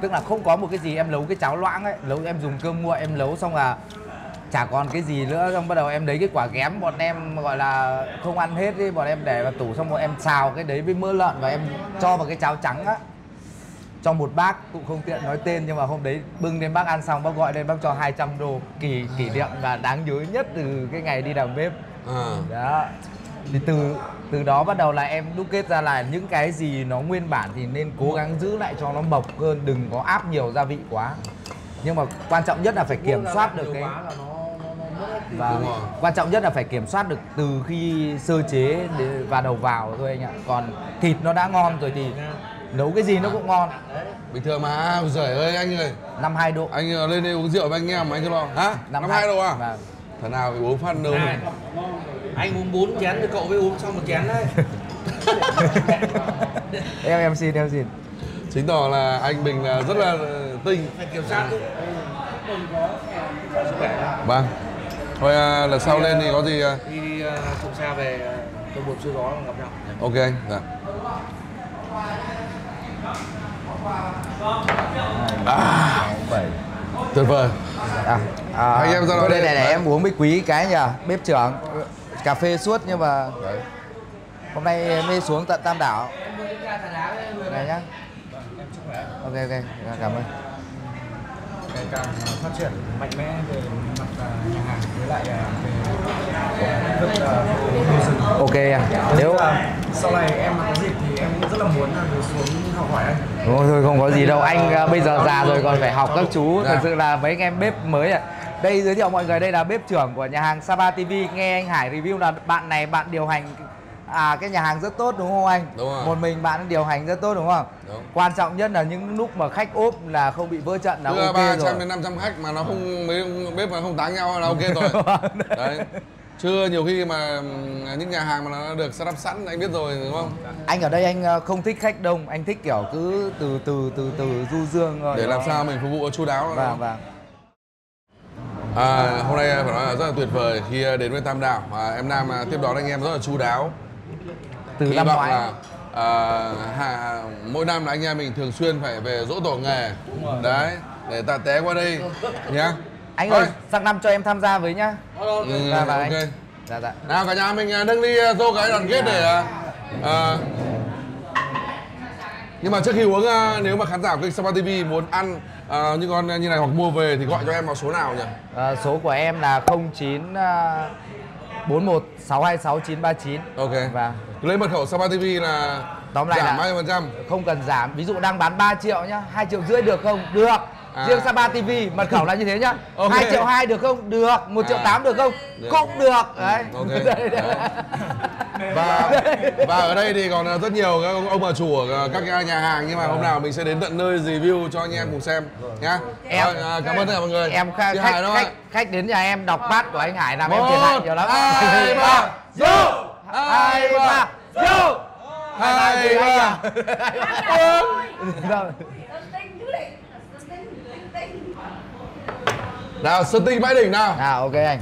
Tức là không có một cái gì, em nấu cái cháo loãng ấy, em dùng cơm nguội em nấu xong là chả còn cái gì nữa, xong bắt đầu em lấy cái quả ghém bọn em gọi là không ăn hết đi, bọn em để vào tủ, xong rồi em xào cái đấy với mỡ lợn và em cho vào cái cháo trắng á, cho một bác cũng không tiện nói tên, nhưng mà hôm đấy bưng đến bác ăn xong bác gọi lên bác cho 200 đô, kỷ niệm và đáng nhớ nhất từ cái ngày đi làm bếp. Đó thì từ đó bắt đầu là em đúc kết ra là những cái gì nó nguyên bản thì nên cố gắng giữ lại cho nó mộc hơn, đừng có áp nhiều gia vị quá, nhưng mà quan trọng nhất là phải kiểm soát được cái và quan trọng nhất là phải kiểm soát được từ khi sơ chế và đầu vào thôi anh ạ. Còn thịt nó đã ngon rồi thì nấu cái gì nó cũng ngon. bình thường mà. Giời ơi anh ơi, 52 độ. anh lên đây uống rượu với anh em mà anh cứ lo hả? 52 độ à? Vâng. Thằng nào phải uống phát đâu. Anh uống 4 chén thì cậu mới uống xong một chén đấy. em xin. Chứng tỏ là anh Bình là rất là tinh. Phải kiểm soát chứ. Vâng. Thôi lần sau lên thì có gì Đi Trường Sa về tôi buổi trưa đó gặp nhau. ok anh. Dạ. Tuyệt vời. Anh em ra đó đây đây. này em uống với quý cái nhờ bếp trưởng, cà phê suốt nhưng mà Đấy. hôm nay em mới xuống tận Tam Đảo này nhá. Ok cảm ơn. ngày càng phát triển mạnh mẽ về mặt nhà hàng với lại về Ok em. Nếu sau này em có dịp thì em cũng rất là muốn được xuống học hỏi anh. thôi không có gì đâu anh, bây giờ già rồi còn phải học các chú. Thật sự là mấy anh em bếp mới à. Đây giới thiệu mọi người, đây là bếp trưởng của nhà hàng Sapa TV. Nghe anh Hải review là bạn này bạn điều hành cái nhà hàng rất tốt đúng không anh? Đúng rồi. Một mình bạn điều hành rất tốt đúng không? Đúng. Quan trọng nhất là những lúc mà khách ốp là không bị vỡ trận là Cứ ok 300 rồi. đến 500 khách mà nó không, mấy bếp mà không táng nhau là ok rồi. Đấy. Chưa nhiều khi mà những nhà hàng mà nó được setup sẵn anh biết rồi đúng không? Anh ở đây anh không thích khách đông, anh thích kiểu cứ từ du dương rồi. Để làm sao mình phục vụ chu đáo. Vâng. Hôm nay phải nói là rất là tuyệt vời khi đến với Tam Đảo. Em Nam tiếp đón anh em rất là chu đáo. Từ Hy năm vọng ngoái là mỗi năm là anh em mình thường xuyên phải về giỗ tổ nghề. Đấy, để ta té qua đây nhá. Anh ơi, sang năm cho em tham gia với nhá. Ok. Anh. Dạ. Nào cả nhà mình nâng ly tô cái đoàn kết để Nhưng mà trước khi uống, nếu mà khán giả của kênh Sapa TV muốn ăn những con như này hoặc mua về thì gọi cho em vào số nào nhỉ? Số của em là 09 41 626 939. Ok. Và lấy mật khẩu Sapa TV là tóm lại giảm là 20%. không cần giảm. Ví dụ đang bán 3 triệu nhá, 2,5 triệu được không? Được. Riêng Sapa TV mật khẩu là như thế nhá. 2,2 triệu được không? Được. 1,8 triệu được không? Cũng được. Đấy. Và ở đây thì còn rất nhiều các ông bà chủ ở các nhà hàng, nhưng mà hôm nào mình sẽ đến tận nơi review cho anh em cùng xem nhá. Cảm ơn tất cả mọi người. Em khách đến nhà em đọc bát của anh Hải làm em 1, thiệt hại nhiều lắm. 2, 3, vô. 2, 3, vô. 2, 3. Nào, Sơn Tinh Mãi Đỉnh nào. Nào, ok anh.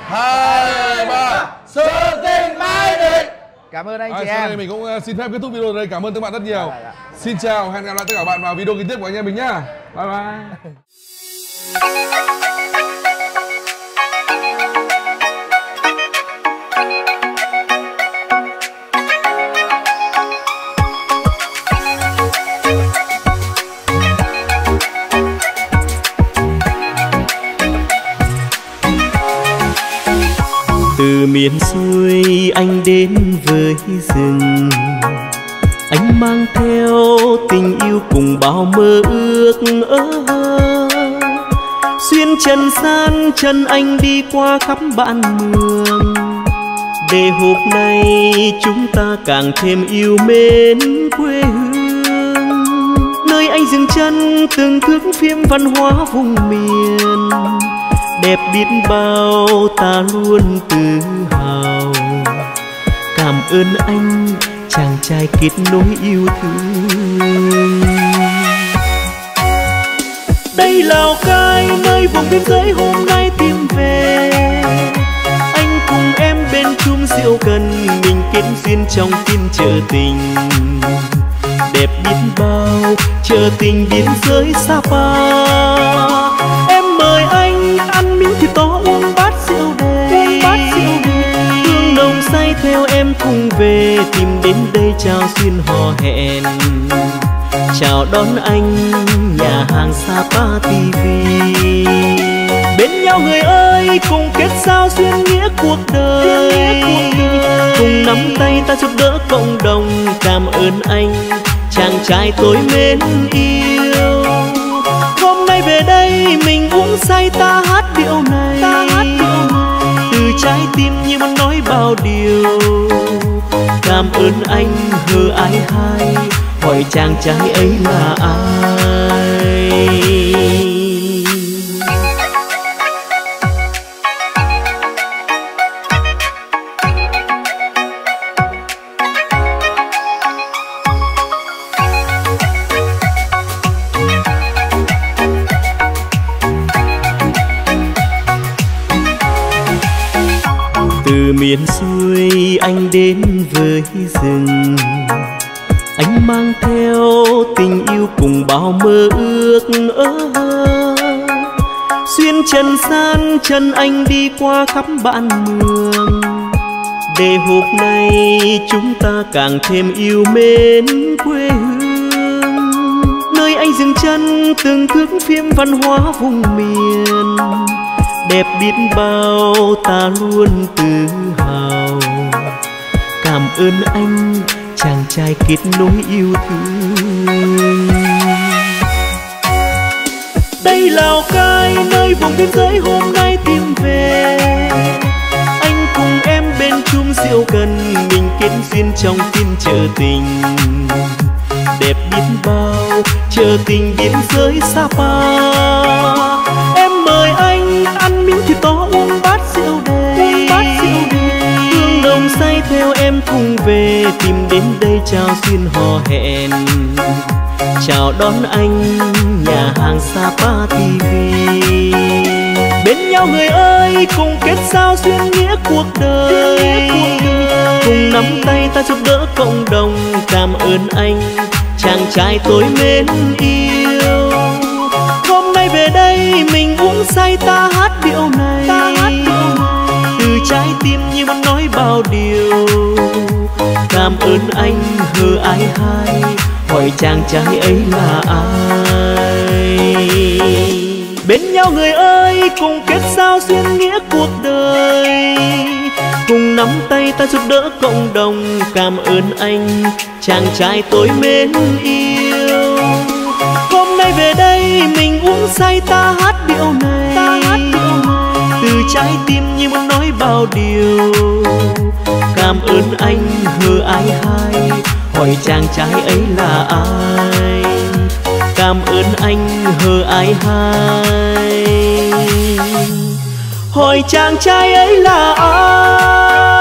2, 3, Sơn Tinh Mãi Đỉnh. Cảm ơn anh chị Sau em. đây mình cũng xin phép kết thúc video ở đây. Cảm ơn các bạn rất nhiều. Xin chào, hẹn gặp lại tất cả các bạn vào video kế tiếp của anh em mình nhá. Bye bye. Từ miền xuôi anh đến với rừng, anh mang theo tình yêu cùng bao mơ ước xuyên trần gian chân anh đi qua khắp bạn mường, để hôm nay chúng ta càng thêm yêu mến quê hương, nơi anh dừng chân từng thước phim văn hóa vùng miền. Đẹp biết bao ta luôn tự hào. Cảm ơn anh chàng trai kết nối yêu thương. Đây Lào Cai nơi vùng biên giới hôm nay tìm về. Anh cùng em bên chung rượu cần, mình kết duyên trong phiên chợ tình. Đẹp biết bao chợ tình biên giới Sapa. Em mời anh ăn miếng thịt to uống bát rượu đầy. Hương nồng say theo em cùng về, tìm đến đây chào duyên hò hẹn. Chào đón anh nhà hàng Sapa TV. Bên nhau người ơi, cùng kết giao duyên nghĩa cuộc đời. Cùng nắm tay ta giúp đỡ cộng đồng. Cảm ơn anh chàng trai tôi mến yêu. Hôm nay về đây mình uống say ta hát điệu này. Từ trái tim như muốn nói bao điều. Cảm ơn anh hờ ai hai, hỏi chàng trai ấy là ai. Từ miền xuôi anh đến với rừng, anh mang theo tình yêu cùng bao mơ ước xuyên trần gian chân anh đi qua khắp bạn mường, để hôm nay chúng ta càng thêm yêu mến quê hương, nơi anh dừng chân từng thước phim văn hóa vùng miền. Đẹp biết bao ta luôn tự hào. Cảm ơn anh chàng trai kết nối yêu thương. Đây Lào Cai nơi vùng biên giới hôm nay tìm về. Anh cùng em bên chung rượu cần, mình kết duyên trong phiên chợ tình. Đẹp biết bao chợ tình biên giới Sapa. Em mời anh ăn miếng thịt to uống bát rượu đầy. Hương nồng say theo em cùng về, tìm đến đây chào duyên hò hẹn. Chào đón anh nhà hàng Sapa TV. Bên nhau người ơi, cùng kết giao duyên nghĩa cuộc đời. Cùng nắm tay ta giúp đỡ cộng đồng. Cảm ơn anh chàng trai tôi mến yêu. Hôm nay về đây mình uống say ta hát điệu này. Từ trái tim như muốn nói bao điều. Cảm ơn anh hờ ai hai, hỏi chàng trai ấy là ai. Bên nhau người ơi, cùng kết giao duyên nghĩa cuộc đời, cùng nắm tay ta giúp đỡ cộng đồng. Cảm ơn anh chàng trai tôi mến yêu. Hôm nay về đây mình uống say ta hát điệu này, từ trái tim như muốn nói bao điều. Cảm ơn anh hờ ai hai, hỏi chàng trai ấy là ai. Cảm ơn anh hờ ai hai, hỏi chàng trai ấy là ai.